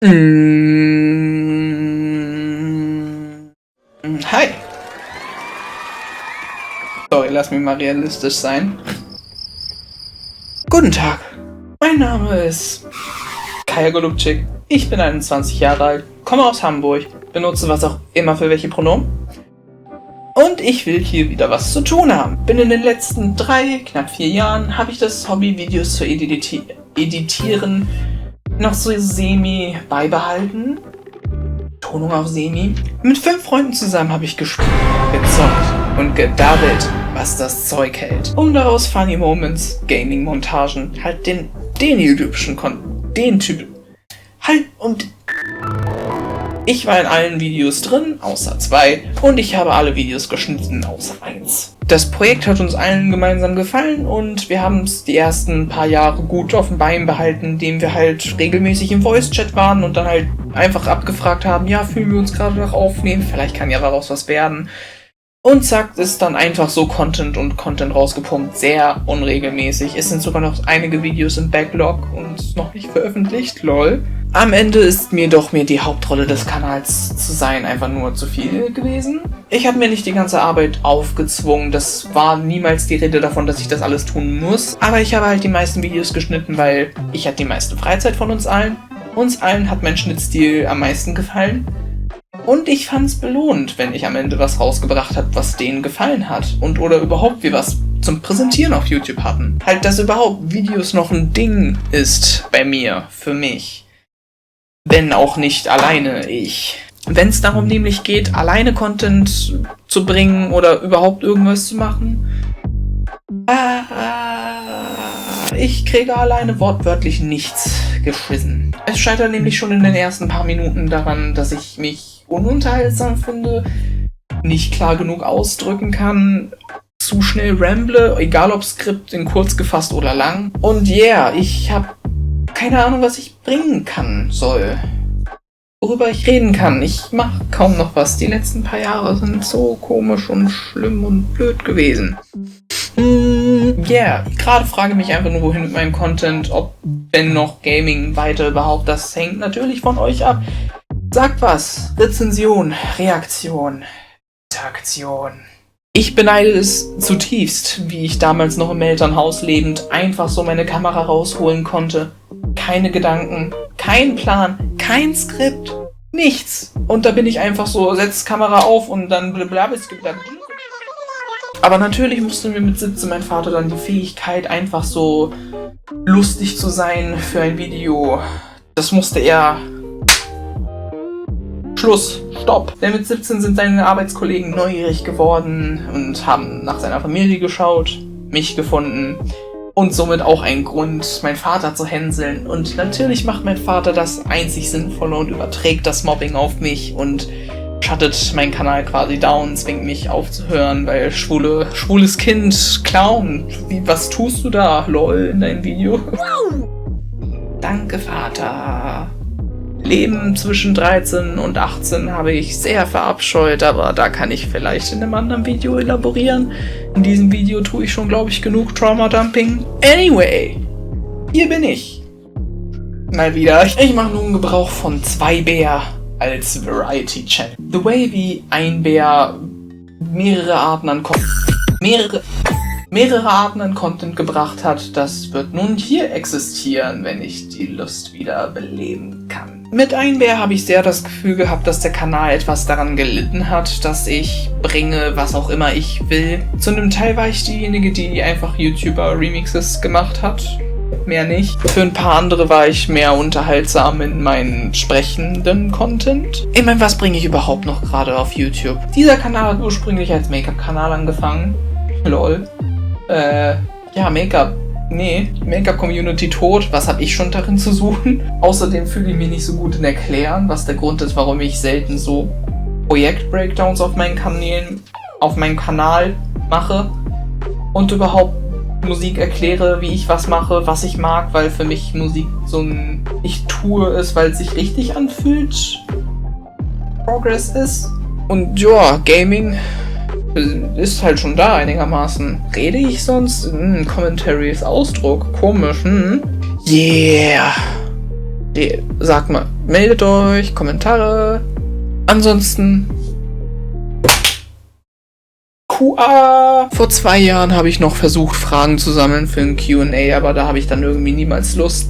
Hi. Sorry, lass mich mal realistisch sein. Guten Tag. Mein Name ist Kaya Golubczyk. Ich bin 21 Jahre alt, komme aus Hamburg, benutze was auch immer für welche Pronomen. Und ich will hier wieder was zu tun haben. Bin in den letzten knapp 4 Jahren, habe ich das Hobby, Videos zu editieren, noch so semi beibehalten. Tonung auf semi. Mit 5 Freunden zusammen habe ich gespielt, gezockt und gedaddelt, was das Zeug hält. Um daraus Funny Moments, Gaming-Montagen, halt den Typen. Ich war in allen Videos drin, außer 2, und ich habe alle Videos geschnitten, außer 1. Das Projekt hat uns allen gemeinsam gefallen und wir haben es die ersten paar Jahre gut auf dem Bein behalten, indem wir halt regelmäßig im Voice-Chat waren und dann halt einfach abgefragt haben, ja, fühlen wir uns gerade noch aufnehmen, vielleicht kann ja daraus was werden. Und zack, ist dann einfach so Content rausgepumpt, sehr unregelmäßig. Es sind sogar noch einige Videos im Backlog und noch nicht veröffentlicht, lol. Am Ende ist mir die Hauptrolle des Kanals zu sein einfach nur zu viel gewesen. Ich habe mir nicht die ganze Arbeit aufgezwungen, das war niemals die Rede davon, dass ich das alles tun muss. Aber ich habe halt die meisten Videos geschnitten, weil ich hatte die meiste Freizeit von uns allen. Uns allen hat mein Schnittstil am meisten gefallen. Und ich fand's belohnt, wenn ich am Ende was rausgebracht habe, was denen gefallen hat. Oder überhaupt wir was zum Präsentieren auf YouTube hatten. Halt, dass überhaupt Videos noch ein Ding ist bei mir, für mich. Wenn auch nicht alleine ich. Wenn es darum nämlich geht, alleine Content zu bringen oder überhaupt irgendwas zu machen. Ich kriege alleine wortwörtlich nichts geschissen. Es scheitert nämlich schon in den ersten paar Minuten daran, dass ich mich ununterhaltsam finde, nicht klar genug ausdrücken kann, zu schnell ramble, egal ob Skript in kurz gefasst oder lang. Und yeah, ich habe keine Ahnung, was ich bringen soll. Worüber ich reden kann. Ich mache kaum noch was. Die letzten paar Jahre sind so komisch und schlimm und blöd gewesen. Gerade frage mich einfach nur, wohin mit meinem Content, ob, wenn noch Gaming weiter überhaupt, das hängt natürlich von euch ab. Sagt was. Rezension, Reaktion, Interaktion. Ich beneide es zutiefst, wie ich damals noch im Elternhaus lebend einfach so meine Kamera rausholen konnte. Keine Gedanken, kein Plan, kein Skript, nichts. Und da bin ich einfach so, setz Kamera auf und dann blablabla. Aber natürlich musste mir mit 17 mein Vater dann die Fähigkeit, einfach so lustig zu sein für ein Video. Das musste er... Schluss, stopp. Denn mit 17 sind seine Arbeitskollegen neugierig geworden und haben nach seiner Familie geschaut, mich gefunden und somit auch ein Grund, meinen Vater zu hänseln. Und natürlich macht mein Vater das einzig Sinnvolle und überträgt das Mobbing auf mich und shuttet meinen Kanal quasi down, zwingt mich aufzuhören, weil schwules Kind, Clown, was tust du da, lol, in deinem Video? Danke, Vater. Leben zwischen 13 und 18 habe ich sehr verabscheut, aber da kann ich vielleicht in einem anderen Video elaborieren. In diesem Video tue ich schon, glaube ich, genug Trauma-Dumping. Anyway, hier bin ich. Mal wieder. Ich mache nun Gebrauch von 2Bär als Variety-Channel. The way wie ein Bär mehrere Arten an Content gebracht hat, das wird nun hier existieren, wenn ich die Lust wieder beleben kann. Mit Einbär habe ich sehr das Gefühl gehabt, dass der Kanal etwas daran gelitten hat, dass ich bringe, was auch immer ich will. Zu einem Teil war ich diejenige, die einfach YouTuber-Remixes gemacht hat. Mehr nicht. Für ein paar andere war ich mehr unterhaltsam in meinen sprechenden Content. Ich meine, was bringe ich überhaupt noch gerade auf YouTube? Dieser Kanal hat ursprünglich als Make-up-Kanal angefangen. Lol. Make-up. Nee, Make-up-Community tot. Was habe ich schon darin zu suchen? Außerdem fühle ich mich nicht so gut in Erklären, was der Grund ist, warum ich selten so Projekt-Breakdowns auf meinen Kanal mache und überhaupt Musik erkläre, wie ich was mache, was ich mag, weil für mich Musik so ein ich tue es, weil es sich richtig anfühlt. Progress ist. Und ja, Gaming ist halt schon da einigermaßen. Rede ich sonst? Commentary ist Ausdruck. Komisch, Yeah. Sag mal, meldet euch, Kommentare. Ansonsten QA. Vor 2 Jahren habe ich noch versucht, Fragen zu sammeln für ein Q&A, aber da habe ich dann irgendwie niemals Lust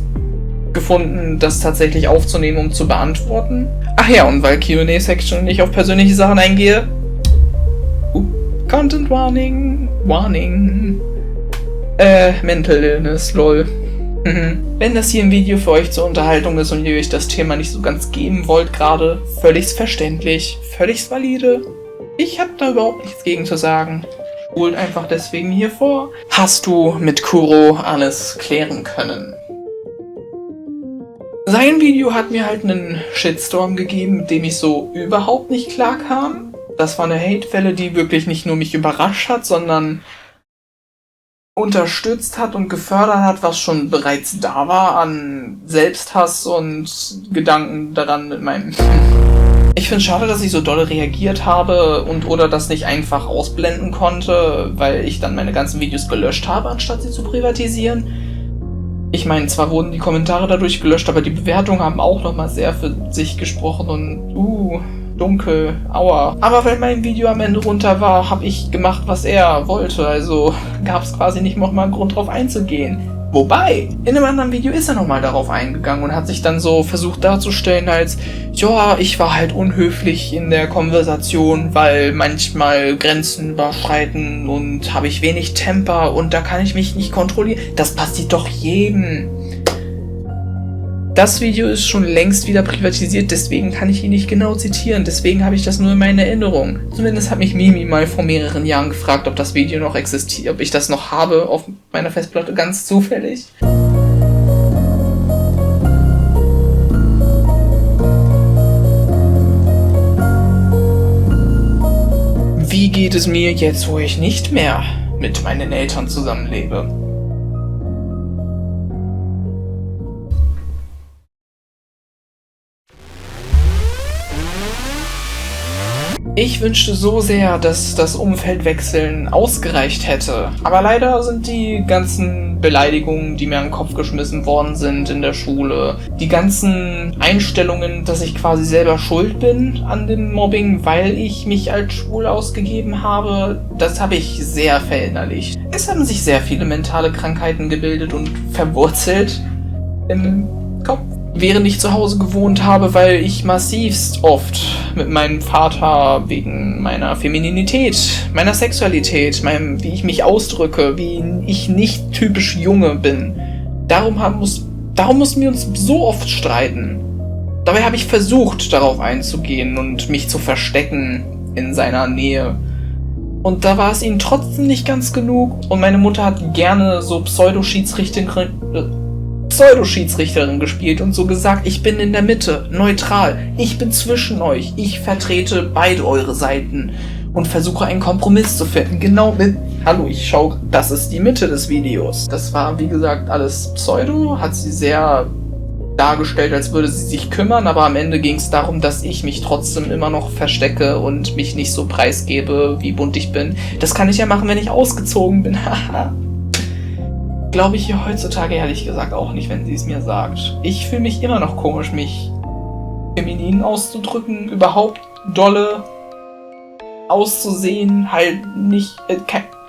gefunden, das tatsächlich aufzunehmen, um zu beantworten. Ach ja, und weil Q&A-Section nicht auf persönliche Sachen eingehe. Content Warning. Mental Illness, lol. Wenn das hier ein Video für euch zur Unterhaltung ist und ihr euch das Thema nicht so ganz geben wollt gerade, völlig verständlich, völlig valide. Ich habe da überhaupt nichts gegen zu sagen. Spult einfach deswegen hier vor. Hast du mit Kuro alles klären können? Sein Video hat mir halt einen Shitstorm gegeben, mit dem ich so überhaupt nicht klar kam. Das war eine Hatewelle, die wirklich nicht nur mich überrascht hat, sondern unterstützt hat und gefördert hat, was schon bereits da war an Selbsthass und Gedanken daran mit meinem... Ich finde es schade, dass ich so dolle reagiert habe und oder das nicht einfach ausblenden konnte, weil ich dann meine ganzen Videos gelöscht habe, anstatt sie zu privatisieren. Ich meine, zwar wurden die Kommentare dadurch gelöscht, aber die Bewertungen haben auch nochmal sehr für sich gesprochen und dunkel, aua. Aber weil mein Video am Ende runter war, habe ich gemacht, was er wollte, also gab es quasi nicht nochmal einen Grund drauf einzugehen. Wobei, in einem anderen Video ist er nochmal darauf eingegangen und hat sich dann so versucht darzustellen als, ja, ich war halt unhöflich in der Konversation, weil manchmal Grenzen überschreiten und habe ich wenig Temper und da kann ich mich nicht kontrollieren. Das passiert doch jedem. Das Video ist schon längst wieder privatisiert, deswegen kann ich ihn nicht genau zitieren, deswegen habe ich das nur in meiner Erinnerung. Zumindest hat mich Mimi mal vor mehreren Jahren gefragt, ob das Video noch existiert, ob ich das noch habe auf meiner Festplatte, ganz zufällig. Wie geht es mir jetzt, wo ich nicht mehr mit meinen Eltern zusammenlebe? Ich wünschte so sehr, dass das Umfeldwechseln ausgereicht hätte. Aber leider sind die ganzen Beleidigungen, die mir an den Kopf geschmissen worden sind in der Schule, die ganzen Einstellungen, dass ich quasi selber schuld bin an dem Mobbing, weil ich mich als schwul ausgegeben habe, das habe ich sehr verinnerlicht. Es haben sich sehr viele mentale Krankheiten gebildet und verwurzelt im Kopf. Während ich zu Hause gewohnt habe, weil ich massivst oft mit meinem Vater wegen meiner Femininität, meiner Sexualität, wie ich mich ausdrücke, wie ich nicht typisch Junge bin. Darum mussten wir uns so oft streiten. Dabei habe ich versucht, darauf einzugehen und mich zu verstecken in seiner Nähe. Und da war es ihm trotzdem nicht ganz genug und meine Mutter hat gerne so Pseudo-Schiedsrichterin gespielt und so gesagt, ich bin in der Mitte, neutral, ich bin zwischen euch, ich vertrete beide eure Seiten und versuche einen Kompromiss zu finden. Genau mit, hallo, ich schau, das ist die Mitte des Videos. Das war, wie gesagt, alles Pseudo, hat sie sehr dargestellt, als würde sie sich kümmern, aber am Ende ging es darum, dass ich mich trotzdem immer noch verstecke und mich nicht so preisgebe, wie bunt ich bin. Das kann ich ja machen, wenn ich ausgezogen bin, haha. Glaube ich ihr heutzutage ehrlich gesagt auch nicht, wenn sie es mir sagt. Ich fühle mich immer noch komisch, mich feminin auszudrücken, überhaupt dolle auszusehen, halt nicht,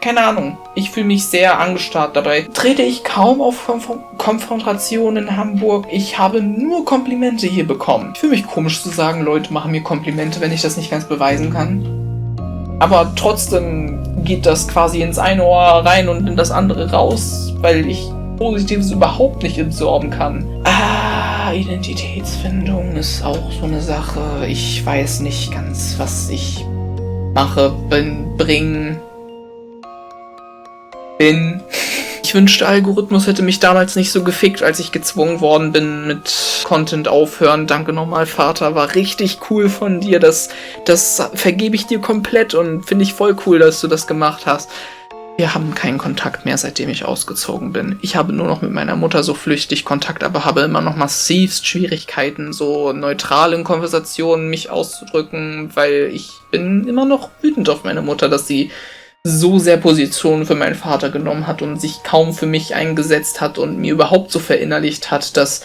keine Ahnung. Ich fühle mich sehr angestarrt dabei. Trete ich kaum auf Konfrontationen in Hamburg. Ich habe nur Komplimente hier bekommen. Ich fühle mich komisch zu sagen, Leute machen mir Komplimente, wenn ich das nicht ganz beweisen kann. Aber trotzdem geht das quasi ins eine Ohr rein und in das andere raus, weil ich Positives überhaupt nicht absorben kann. Identitätsfindung ist auch so eine Sache. Ich weiß nicht ganz, was ich mache, bin. Ich wünschte, Algorithmus hätte mich damals nicht so gefickt, als ich gezwungen worden bin mit Content aufhören. Danke nochmal, Vater, war richtig cool von dir. Das vergebe ich dir komplett und finde ich voll cool, dass du das gemacht hast. Wir haben keinen Kontakt mehr, seitdem ich ausgezogen bin. Ich habe nur noch mit meiner Mutter so flüchtig Kontakt, aber habe immer noch massivst Schwierigkeiten, so neutral in Konversationen mich auszudrücken, weil ich bin immer noch wütend auf meine Mutter, dass sie so sehr Position für meinen Vater genommen hat und sich kaum für mich eingesetzt hat und mir überhaupt so verinnerlicht hat, dass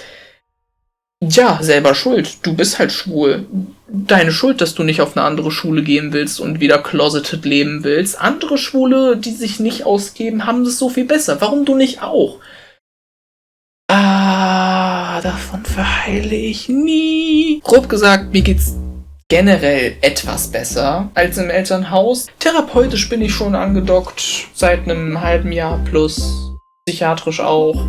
Ja, selber schuld. Du bist halt schwul. Deine Schuld, dass du nicht auf eine andere Schule gehen willst und wieder closeted leben willst. Andere Schwule, die sich nicht ausgeben, haben es so viel besser. Warum du nicht auch? Davon verheile ich nie. Grob gesagt, mir geht's generell etwas besser als im Elternhaus. Therapeutisch bin ich schon angedockt, seit einem halben Jahr plus. Psychiatrisch auch.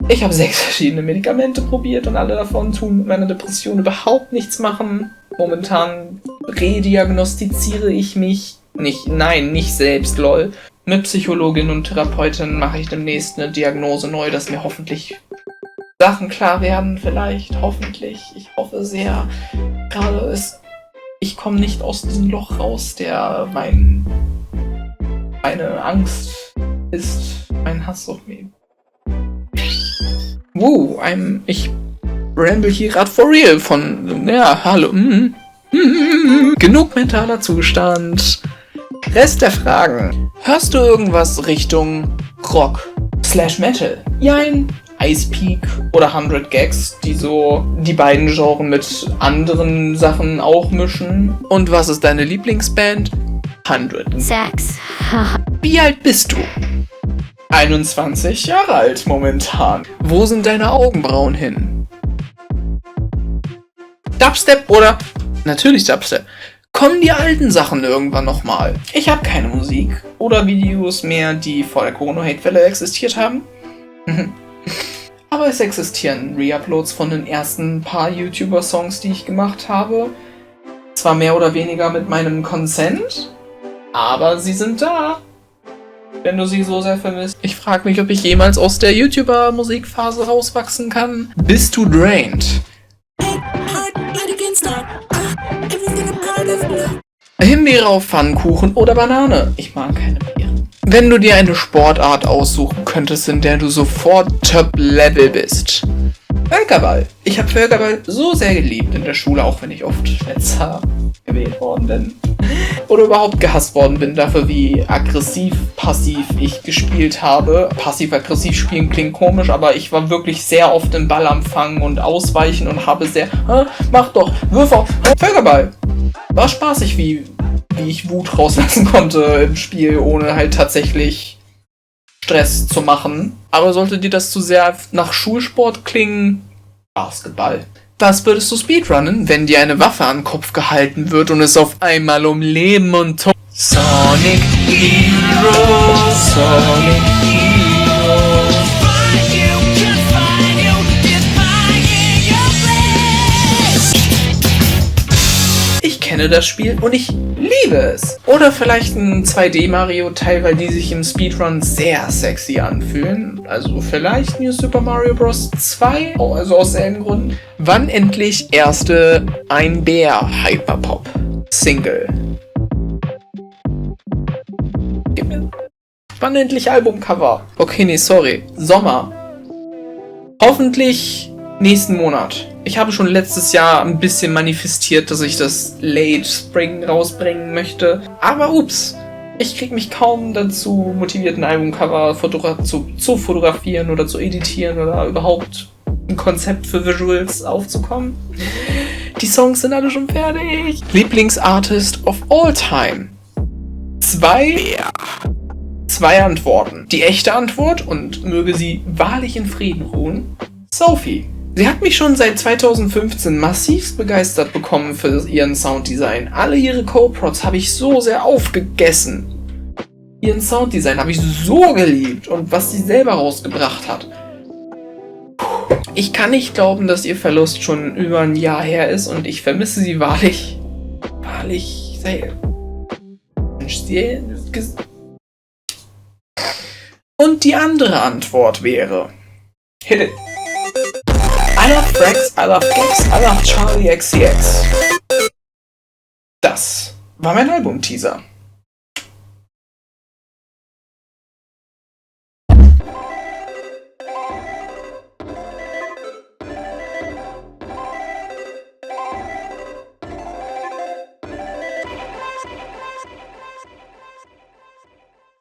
Ich habe 6 verschiedene Medikamente probiert und alle davon tun mit meiner Depression überhaupt nichts machen. Momentan rediagnostiziere ich mich. Nicht selbst, lol. Mit Psychologin und Therapeutin mache ich demnächst eine Diagnose neu, dass mir hoffentlich Sachen klar werden, vielleicht, hoffentlich. Ich hoffe sehr. Ich komme nicht aus diesem Loch raus, der meine Angst ist, mein Hass auf mich. Ich ramble hier gerade for real hallo. Genug mentaler Zustand. Rest der Fragen. Hörst du irgendwas Richtung Rock/Metal? Jein. Ice Peak oder 100 Gags, die so die beiden Genres mit anderen Sachen auch mischen. Und was ist deine Lieblingsband? 100. Sex. Wie alt bist du? 21 Jahre alt momentan. Wo sind deine Augenbrauen hin? Dubstep oder? Natürlich Dubstep. Kommen die alten Sachen irgendwann nochmal? Ich habe keine Musik oder Videos mehr, die vor der Corona-Hate-Welle existiert haben. Aber es existieren Reuploads von den ersten paar YouTuber-Songs, die ich gemacht habe. Zwar mehr oder weniger mit meinem Consent, aber sie sind da. Wenn du sie so sehr vermisst. Ich frage mich, ob ich jemals aus der YouTuber-Musikphase rauswachsen kann. Bist du drained? Himbeere auf Pfannkuchen oder Banane? Ich mag keine Beeren. Wenn du dir eine Sportart aussuchen könntest, in der du sofort Top-Level bist. Völkerball. Ich habe Völkerball so sehr geliebt in der Schule, auch wenn ich oft Schwänzer gewählt worden bin. Oder überhaupt gehasst worden bin dafür, wie aggressiv-passiv ich gespielt habe. Passiv-aggressiv spielen klingt komisch, aber ich war wirklich sehr oft im Ballempfang und Ausweichen und habe mach doch, wirf auf, Völkerball. War spaßig, wie ich Wut rauslassen konnte im Spiel, ohne halt tatsächlich Stress zu machen. Aber sollte dir das zu sehr nach Schulsport klingen, Basketball. Was würdest du speedrunnen, wenn dir eine Waffe an den Kopf gehalten wird und es auf einmal um Leben und Tod... Sonic Heroes, Sonic Heroes. Ich kenne das Spiel und ich liebe es. Oder vielleicht ein 2D-Mario-Teil, weil die sich im Speedrun sehr sexy anfühlen. Also vielleicht New Super Mario Bros. 2, also aus selben Gründen. Wann endlich erste Ein Bär Hyperpop Single? Wann endlich Albumcover? Okay, nee, sorry. Sommer. Hoffentlich nächsten Monat. Ich habe schon letztes Jahr ein bisschen manifestiert, dass ich das Late Spring rausbringen möchte. Aber ups, ich krieg mich kaum dazu motiviert, ein Albumcover zu fotografieren oder zu editieren oder überhaupt ein Konzept für Visuals aufzukommen. Die Songs sind alle schon fertig. Lieblingsartist of all time. 2 Antworten. Die echte Antwort, und möge sie wahrlich in Frieden ruhen, Sophie. Sie hat mich schon seit 2015 massivst begeistert bekommen für ihren Sounddesign. Alle ihre Co-Prods habe ich so sehr aufgegessen. Ihren Sounddesign habe ich so geliebt und was sie selber rausgebracht hat. Ich kann nicht glauben, dass ihr Verlust schon über ein Jahr her ist und ich vermisse sie wahrlich sehr. Und die andere Antwort wäre: Hit it. I love Frags, I love Gags, I love Charlie XCX. Das war mein Album-Teaser.